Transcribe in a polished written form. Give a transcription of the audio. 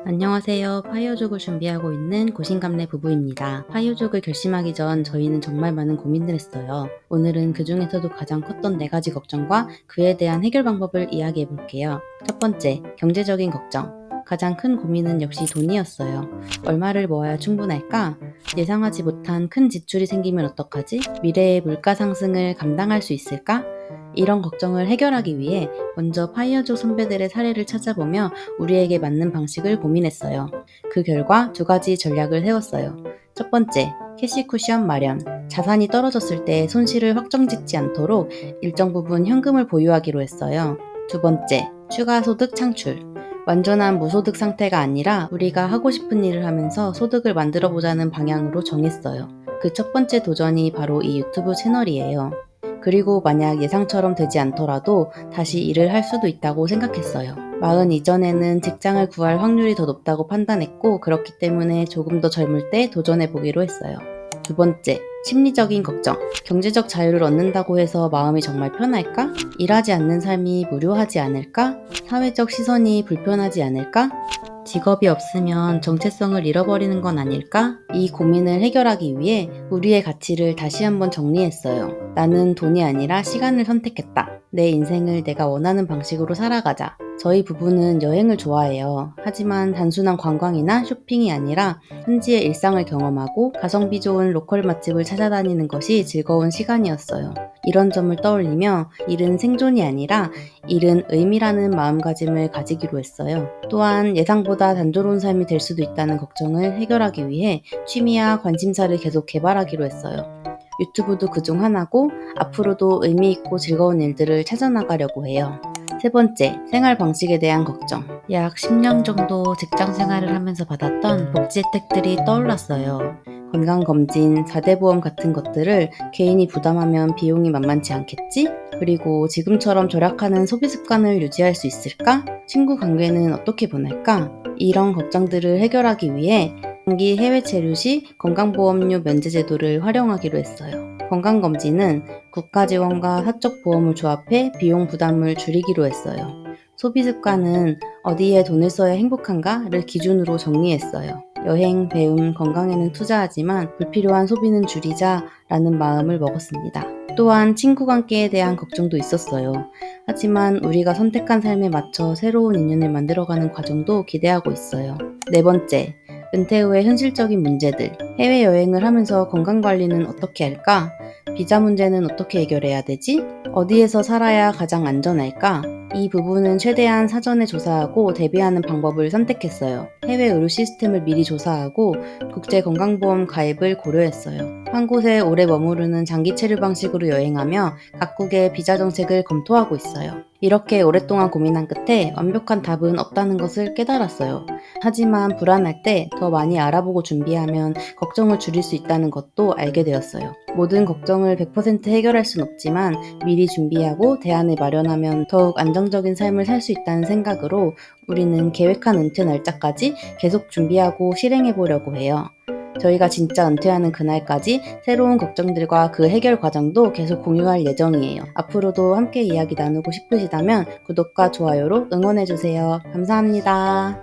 안녕하세요. 파이어족을 준비하고 있는 고신감래 부부입니다. 파이어족을 결심하기 전 저희는 정말 많은 고민을 했어요. 오늘은 그 중에서도 가장 컸던 4가지 걱정과 그에 대한 해결 방법을 이야기해 볼게요. 첫 번째, 경제적인 걱정. 가장 큰 고민은 역시 돈이었어요. 얼마를 모아야 충분할까? 예상하지 못한 큰 지출이 생기면 어떡하지? 미래의 물가 상승을 감당할 수 있을까? 이런 걱정을 해결하기 위해 먼저 파이어족 선배들의 사례를 찾아보며 우리에게 맞는 방식을 고민했어요. 그 결과 2가지 전략을 세웠어요. 첫 번째, 캐시 쿠션 마련. 자산이 떨어졌을 때 손실을 확정짓지 않도록 일정 부분 현금을 보유하기로 했어요. 두 번째, 추가 소득 창출. 완전한 무소득 상태가 아니라 우리가 하고 싶은 일을 하면서 소득을 만들어 보자는 방향으로 정했어요. 그 첫 번째 도전이 바로 이 유튜브 채널이에요. 그리고 만약 예상처럼 되지 않더라도 다시 일을 할 수도 있다고 생각했어요. 마흔 이전에는 직장을 구할 확률이 더 높다고 판단했고, 그렇기 때문에 조금 더 젊을 때 도전해 보기로 했어요. 두 번째, 심리적인 걱정. 경제적 자유를 얻는다고 해서 마음이 정말 편할까? 일하지 않는 삶이 무료하지 않을까? 사회적 시선이 불편하지 않을까? 직업이 없으면 정체성을 잃어버리는 건 아닐까? 이 고민을 해결하기 위해 우리의 가치를 다시 한번 정리했어요. 나는 돈이 아니라 시간을 선택했다. 내 인생을 내가 원하는 방식으로 살아가자. 저희 부부는 여행을 좋아해요. 하지만 단순한 관광이나 쇼핑이 아니라 현지의 일상을 경험하고 가성비 좋은 로컬 맛집을 찾아다니는 것이 즐거운 시간이었어요. 이런 점을 떠올리며 일은 생존이 아니라 일은 의미라는 마음가짐을 가지기로 했어요. 또한 예상보다 단조로운 삶이 될 수도 있다는 걱정을 해결하기 위해 취미와 관심사를 계속 개발하기로 했어요. 유튜브도 그중 하나고 앞으로도 의미 있고 즐거운 일들을 찾아나가려고 해요. 세 번째, 생활 방식에 대한 걱정. 약 10년 정도 직장 생활을 하면서 받았던 복지 혜택들이 떠올랐어요. 건강검진, 4대 보험 같은 것들을 개인이 부담하면 비용이 만만치 않겠지? 그리고 지금처럼 절약하는 소비 습관을 유지할 수 있을까? 친구 관계는 어떻게 보낼까? 이런 걱정들을 해결하기 위해 장기 해외 체류 시 건강보험료 면제 제도를 활용하기로 했어요. 건강검진은 국가 지원과 사적 보험을 조합해 비용 부담을 줄이기로 했어요. 소비 습관은 어디에 돈을 써야 행복한가를 기준으로 정리했어요. 여행, 배움, 건강에는 투자하지만 불필요한 소비는 줄이자라는 마음을 먹었습니다. 또한 친구 관계에 대한 걱정도 있었어요. 하지만 우리가 선택한 삶에 맞춰 새로운 인연을 만들어가는 과정도 기대하고 있어요. 네 번째, 은퇴 후의 현실적인 문제들. 해외여행을 하면서 건강관리는 어떻게 할까? 비자 문제는 어떻게 해결해야 되지? 어디에서 살아야 가장 안전할까? 이 부분은 최대한 사전에 조사하고 대비하는 방법을 선택했어요. 해외 의료 시스템을 미리 조사하고 국제건강보험 가입을 고려했어요. 한 곳에 오래 머무르는 장기 체류 방식으로 여행하며 각국의 비자 정책을 검토하고 있어요. 이렇게 오랫동안 고민한 끝에 완벽한 답은 없다는 것을 깨달았어요. 하지만 불안할 때 더 많이 알아보고 준비하면 걱정을 줄일 수 있다는 것도 알게 되었어요. 모든 걱정을 100% 해결할 순 없지만 미리 준비하고 대안을 마련하면 더욱 안정적인 삶을 살 수 있다는 생각으로 우리는 계획한 은퇴 날짜까지 계속 준비하고 실행해 보려고 해요. 저희가 진짜 은퇴하는 그날까지 새로운 걱정들과 그 해결 과정도 계속 공유할 예정이에요. 앞으로도 함께 이야기 나누고 싶으시다면 구독과 좋아요로 응원해주세요. 감사합니다.